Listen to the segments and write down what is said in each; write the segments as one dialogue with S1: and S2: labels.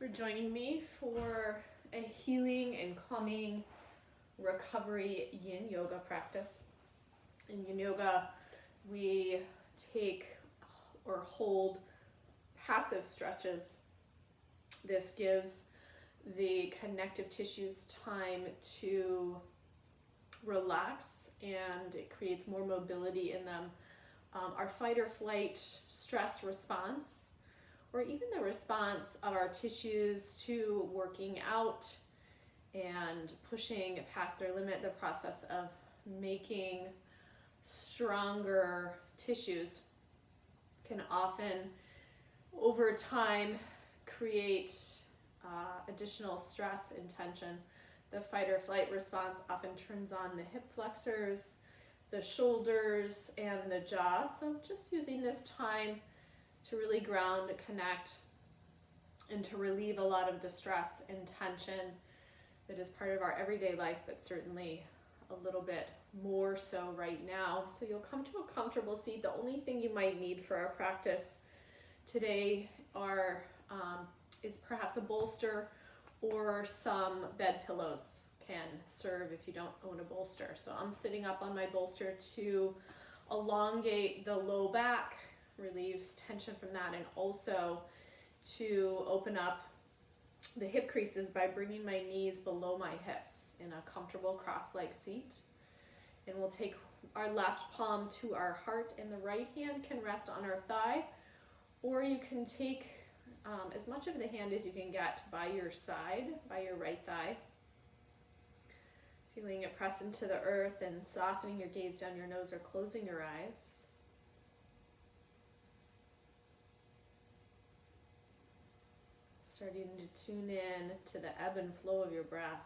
S1: for joining me for a healing and calming recovery yin yoga practice. In yin yoga, we take or hold passive stretches. This gives the connective tissues time to relax and it creates more mobility in them. Our fight or flight stress response, or even the response of our tissues to working out and pushing past their limit, the process of making stronger tissues can often, over time, create additional stress and tension. The fight or flight response often turns on the hip flexors, the shoulders, and the jaw. So just using this time to really ground, connect, and to relieve a lot of the stress and tension that is part of our everyday life, but certainly a little bit more so right now. So you'll come to a comfortable seat. The only thing you might need for our practice today is perhaps a bolster or some bed pillows can serve if you don't own a bolster. So I'm sitting up on my bolster to elongate the low back, relieves tension from that, and also to open up the hip creases by bringing my knees below my hips in a comfortable cross-leg seat. And we'll take our left palm to our heart and the right hand can rest on our thigh, or you can take as much of the hand as you can get by your side, by your right thigh. Feeling it press into the earth and softening your gaze down your nose or closing your eyes. Starting to tune in to the ebb and flow of your breath.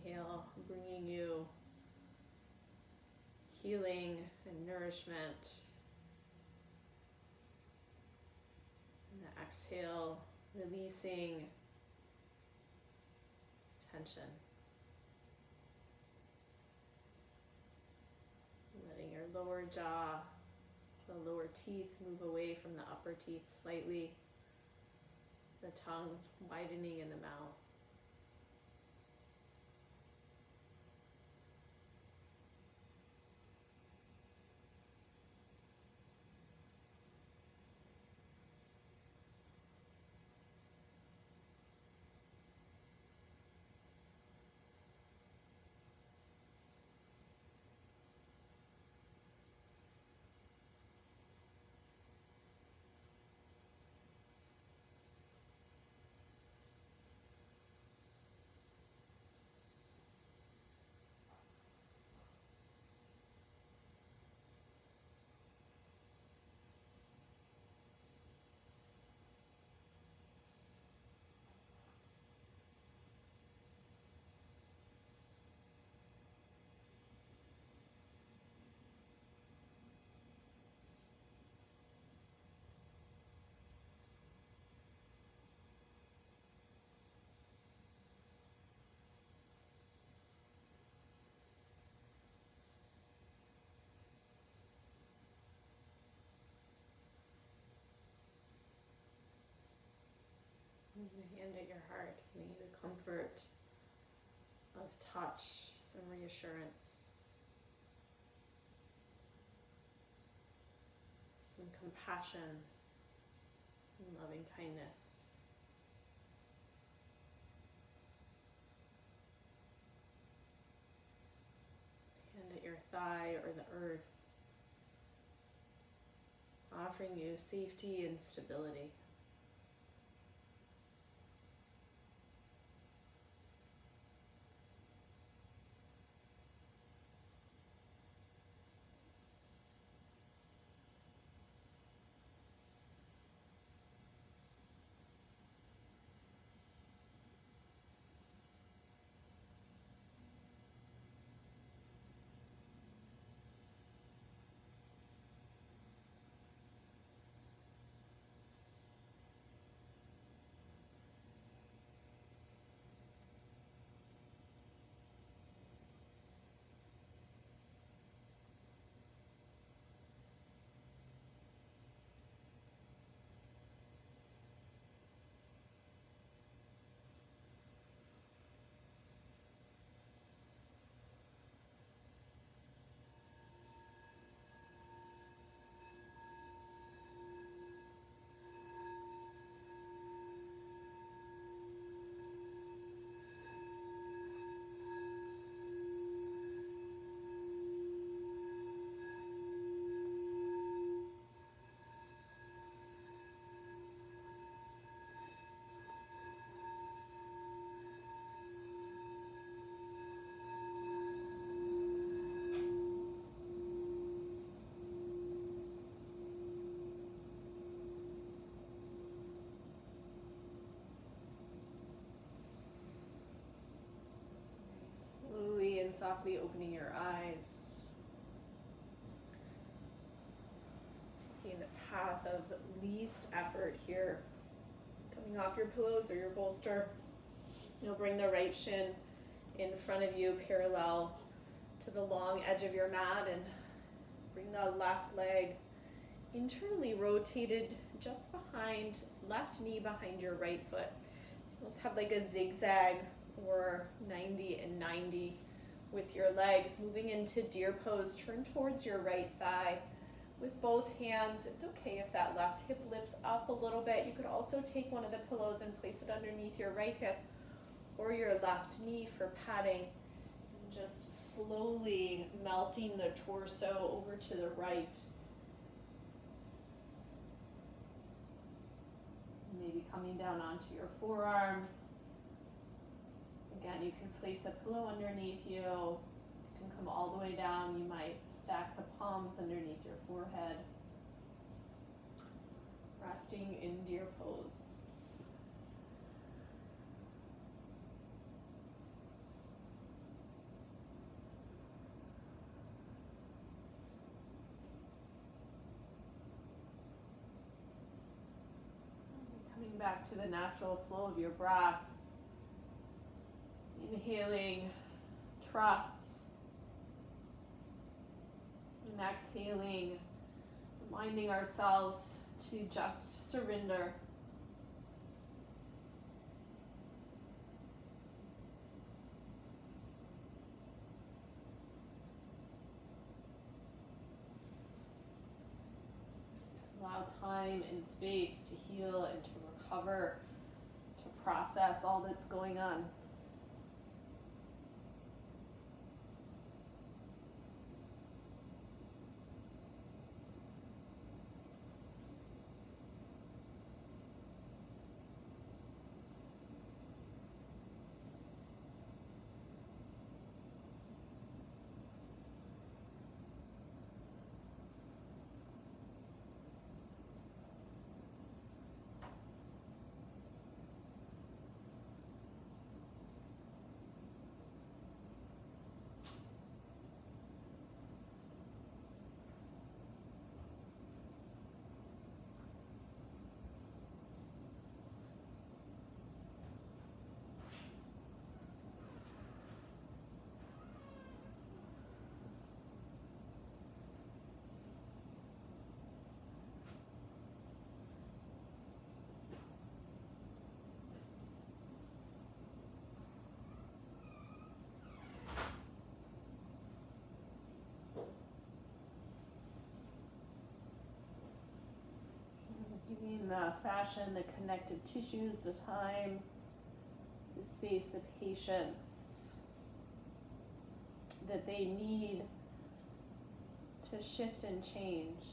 S1: Inhale, bringing you healing and nourishment. And the exhale, releasing tension. Letting your lower jaw, the lower teeth move away from the upper teeth slightly. The tongue widening in the mouth. Your hand at your heart, giving you the comfort of touch, some reassurance, some compassion and loving kindness. Hand at your thigh or the earth, offering you safety and stability. softly opening your eyes. Taking the path of least effort here. Coming off your pillows or your bolster. You'll bring the right shin in front of you, parallel to the long edge of your mat, and bring the left leg internally rotated just behind, left knee behind your right foot. So you almost have like a zigzag or 90 and 90 with your legs. Moving into deer pose, turn towards your right thigh with both hands. It's okay if that left hip lifts up a little bit. You could also take one of the pillows and place it underneath your right hip or your left knee for padding. And just slowly melting the torso over to the right. Maybe coming down onto your forearms. Again, you can place a pillow underneath you. You can come all the way down. You might stack the palms underneath your forehead. Resting in deer pose. Coming back to the natural flow of your breath. Inhaling trust. And exhaling, reminding ourselves to just surrender. Allow time and space to heal and to recover, to process all that's going on. Giving the fashion, the connective tissues, the time, the space, the patience that they need to shift and change.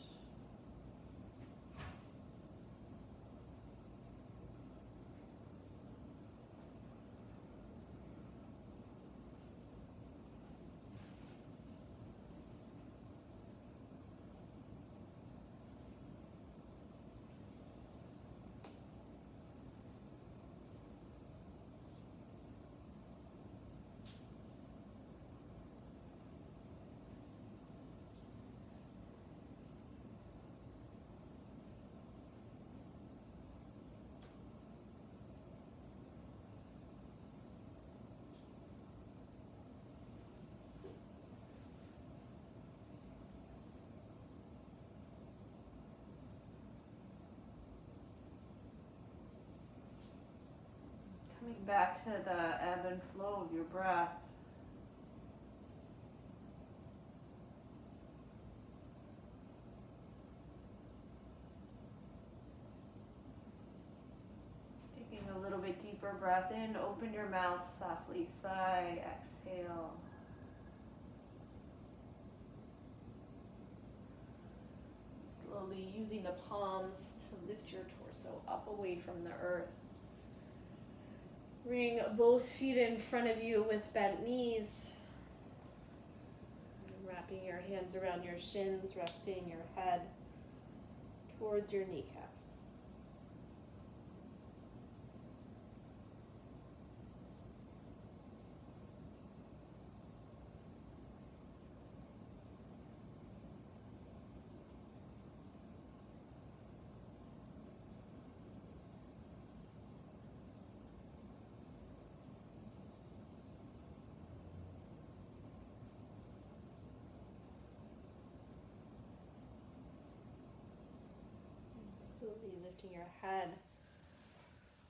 S1: Coming back to the ebb and flow of your breath. Taking a little bit deeper breath in, open your mouth, softly sigh, exhale. Slowly using the palms to lift your torso up away from the earth. Bring both feet in front of you with bent knees. Wrapping your hands around your shins, resting your head towards your kneecaps. Gently lifting your head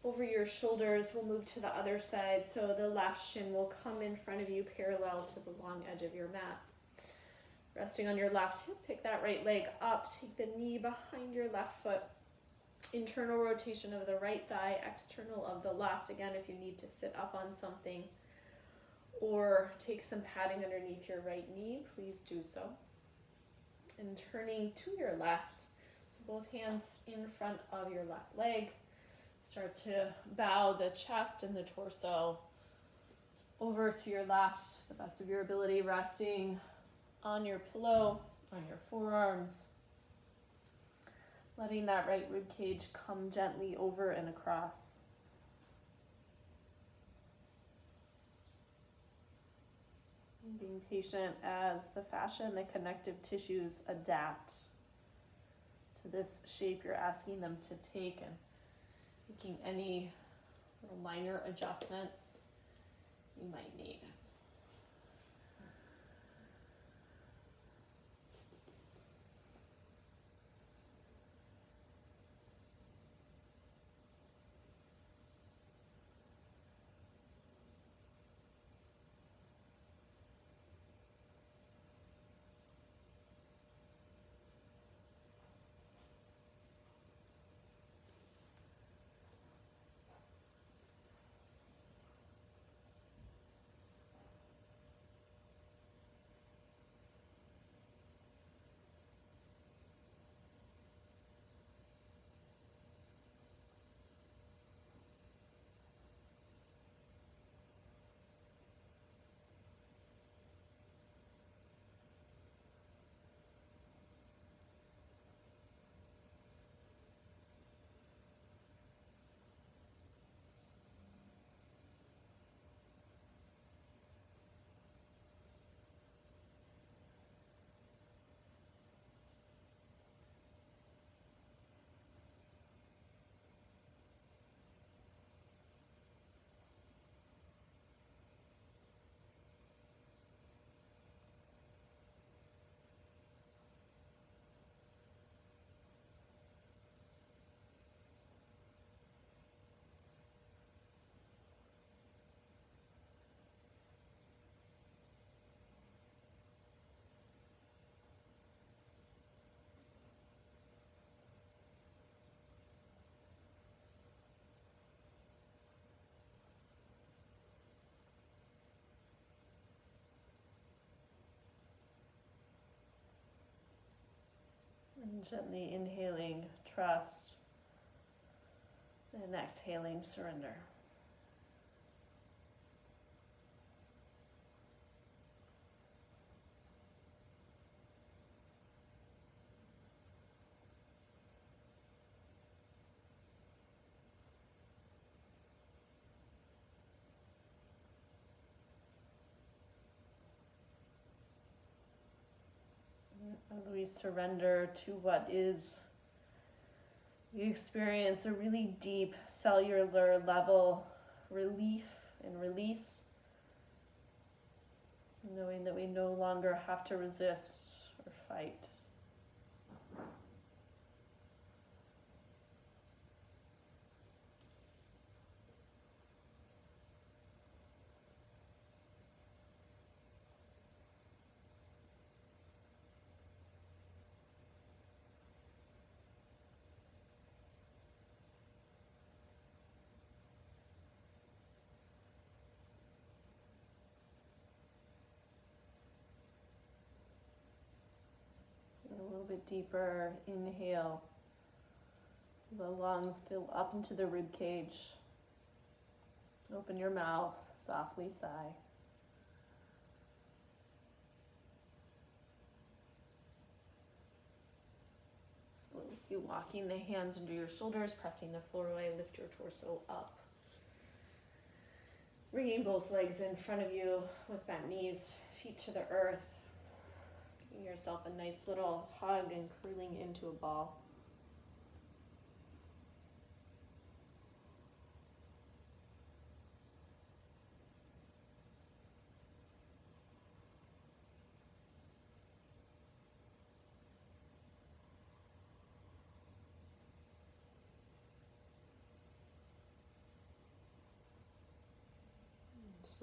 S1: over your shoulders. We'll move to the other side. So the left shin will come in front of you parallel to the long edge of your mat. Resting on your left hip, pick that right leg up. Take the knee behind your left foot. Internal rotation of the right thigh, external of the left. Again, if you need to sit up on something or take some padding underneath your right knee, please do so. And turning to your left, so both hands in front of your left leg. Start to bow the chest and the torso over to your left, the best of your ability, resting on your pillow, on your forearms. Letting that right rib cage come gently over and across. And being patient as the fascia and the connective tissues adapt to this shape you're asking them to take, and making any little minor adjustments you might need. And gently inhaling trust, and exhaling surrender. As we surrender to what is, we experience a really deep cellular level relief and release, knowing that we no longer have to resist or fight. A little bit deeper inhale. The lungs fill up into the rib cage. Open your mouth, softly sigh. Slowly walking the hands under your shoulders, pressing the floor away, lift your torso up. Bringing both legs in front of you with bent knees, feet to the earth. Giving yourself a nice little hug and curling into a ball.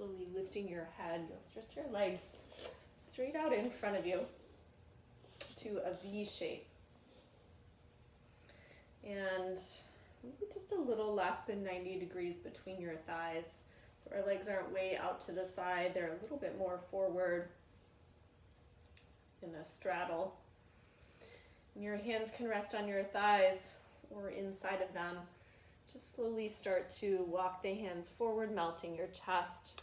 S1: Slowly lifting your head, you'll stretch your legs straight out in front of you to a V shape. And maybe just a little less than 90 degrees between your thighs. So our legs aren't way out to the side, they're a little bit more forward in a straddle. And your hands can rest on your thighs or inside of them. Just slowly start to walk the hands forward, melting your chest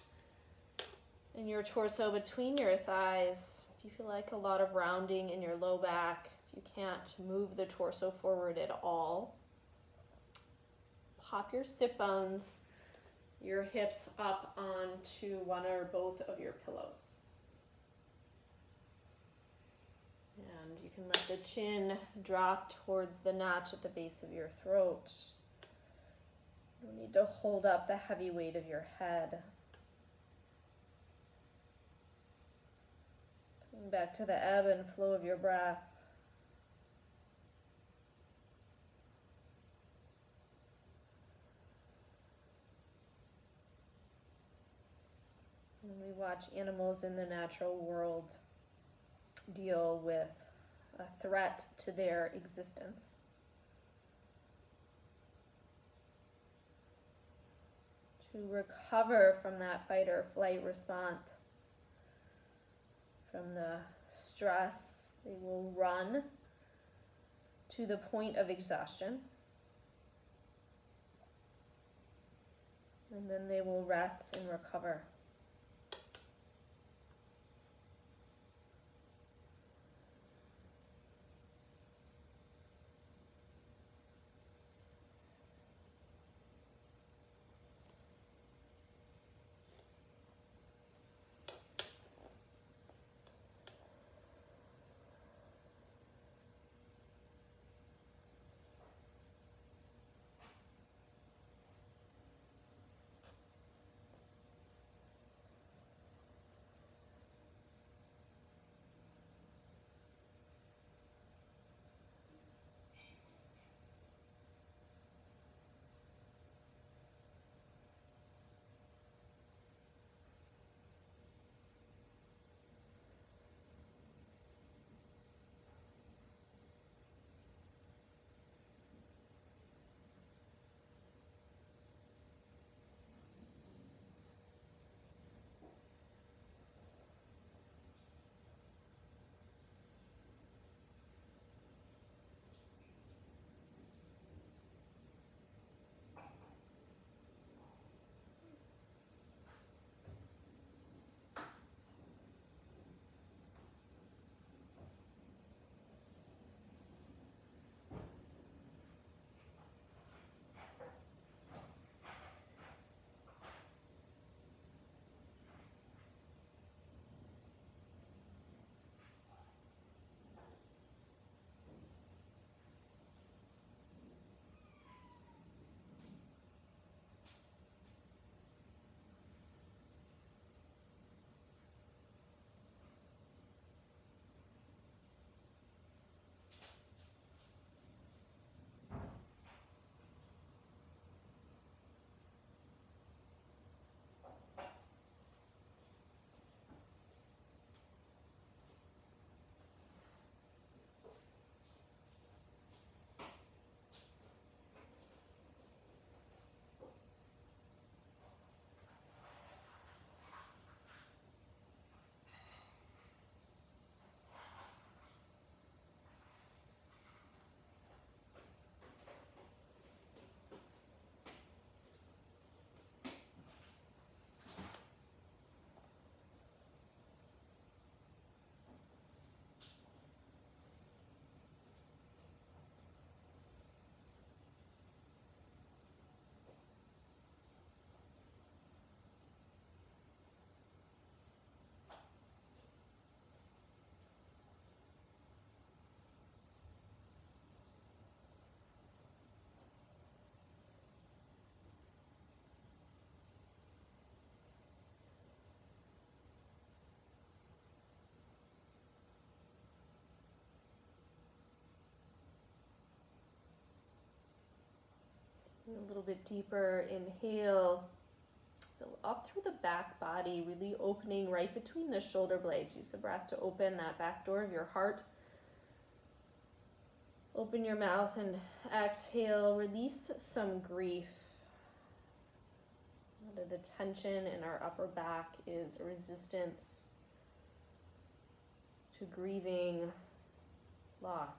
S1: and your torso between your thighs. If you feel like a lot of rounding in your low back, if you can't move the torso forward at all, pop your sit bones, your hips up onto one or both of your pillows. And you can let the chin drop towards the notch at the base of your throat. You don't need to hold up the heavy weight of your head. Coming back to the ebb and flow of your breath. And we watch animals in the natural world deal with a threat to their existence. To recover from that fight or flight response, from the stress, they will run to the point of exhaustion, and then they will rest and recover. A little bit deeper inhale Fill up through the back body, really opening right between the shoulder blades. Use the breath to open that back door of your heart. Open your mouth and exhale. Release some grief. A lot of the tension in our upper back is a resistance to grieving loss.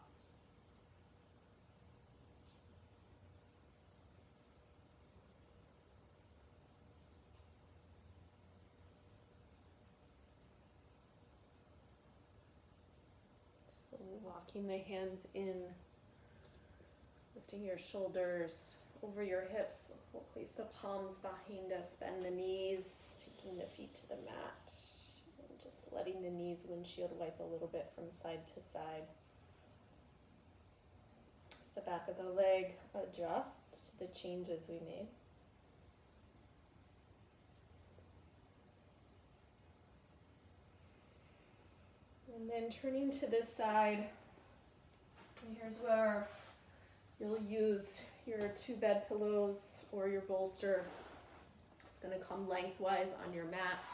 S1: So walking the hands in, lifting your shoulders over your hips. We'll place the palms behind us, bend the knees, taking the feet to the mat, and just letting the knees windshield wipe a little bit from side to side. As the back of the leg adjusts to the changes we made. And then turning to this side, and here's where you'll use your 2 bed pillows or your bolster. It's going to come lengthwise on your mat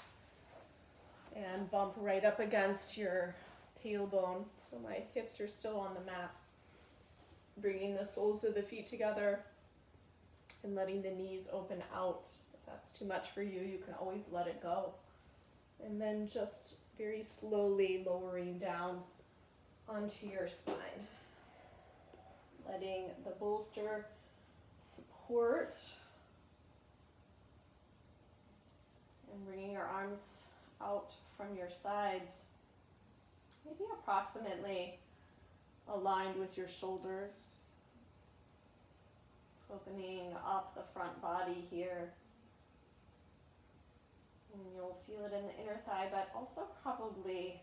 S1: and bump right up against your tailbone. So my hips are still on the mat. Bringing the soles of the feet together and letting the knees open out. If that's too much for you, you can always let it go. And then just very slowly lowering down onto your spine. Letting the bolster support and bringing your arms out from your sides, maybe approximately aligned with your shoulders, opening up the front body here. And you'll feel it in the inner thigh, but also probably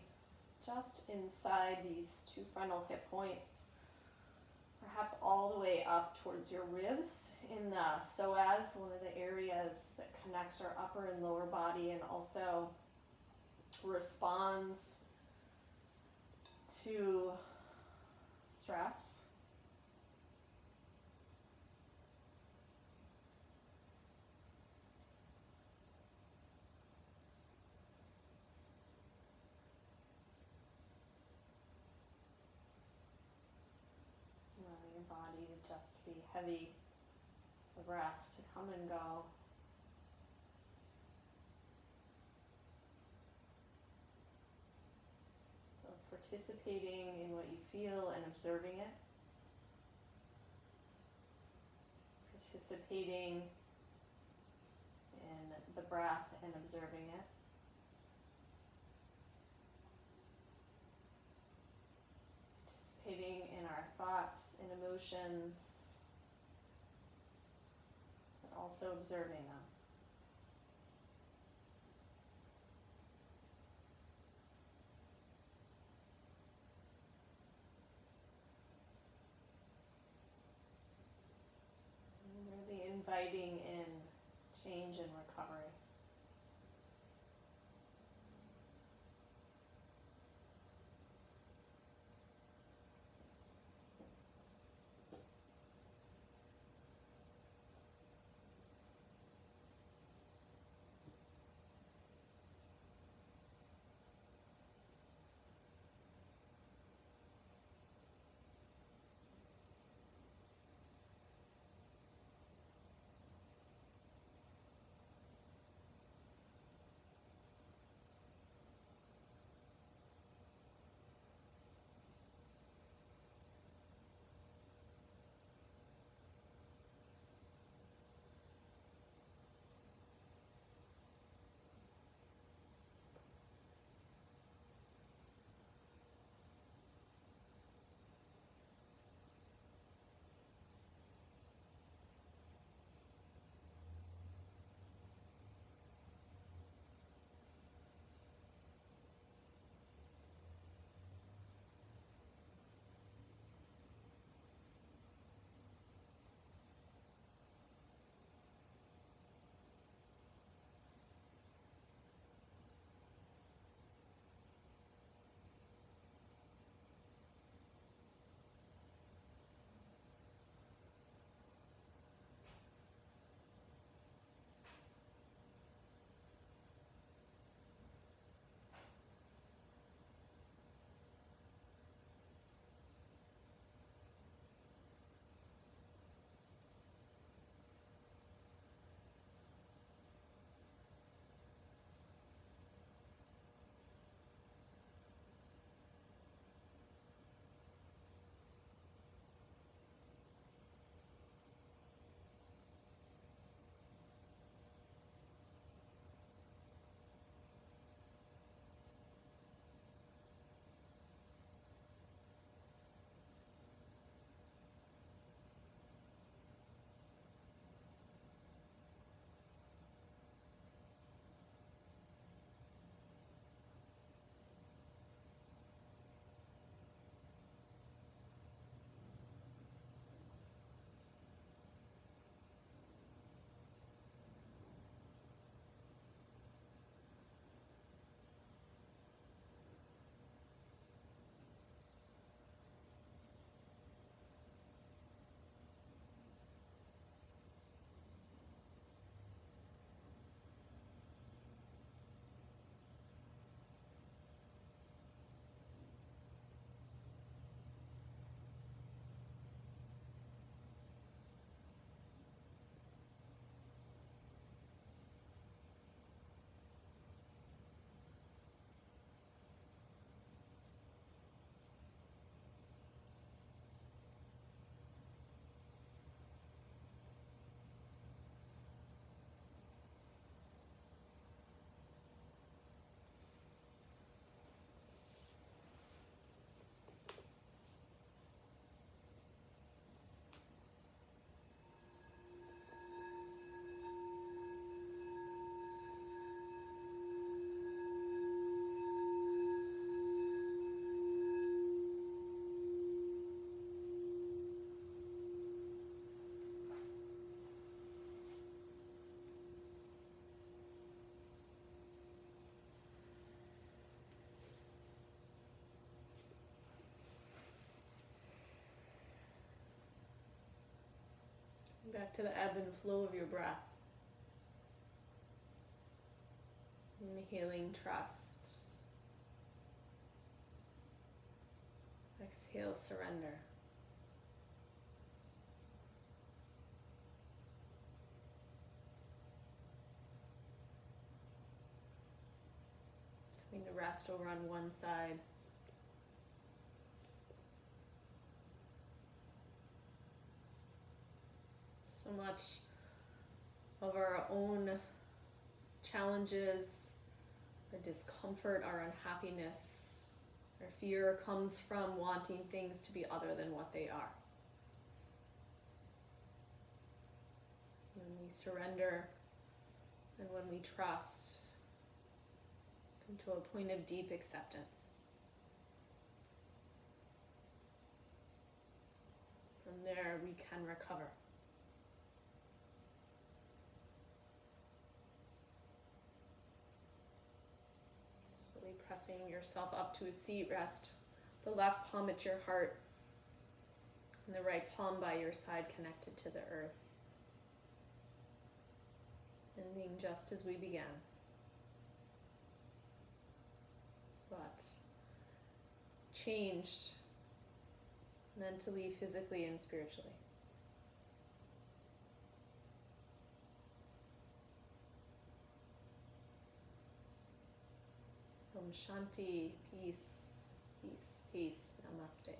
S1: just inside these 2 frontal hip points. Perhaps all the way up towards your ribs in the psoas, one of the areas that connects our upper and lower body and also responds to stress. Body to just be heavy, the breath to come and go. So participating in what you feel and observing it. Participating in the breath and observing it. Participating in our thoughts and emotions, but also observing them. And really inviting in change and recovery. Back to the ebb and flow of your breath. Inhaling trust. Exhale surrender. Coming to rest over on one side. So much of our own challenges, our discomfort, our unhappiness, our fear comes from wanting things to be other than what they are. When we surrender and when we trust, come to a point of deep acceptance. From there, we can recover. Slowly pressing yourself up to a seat, rest the left palm at your heart and the right palm by your side connected to the earth. Ending just as we began. But changed mentally, physically, and spiritually. Om Shanti, peace, peace, peace, namaste.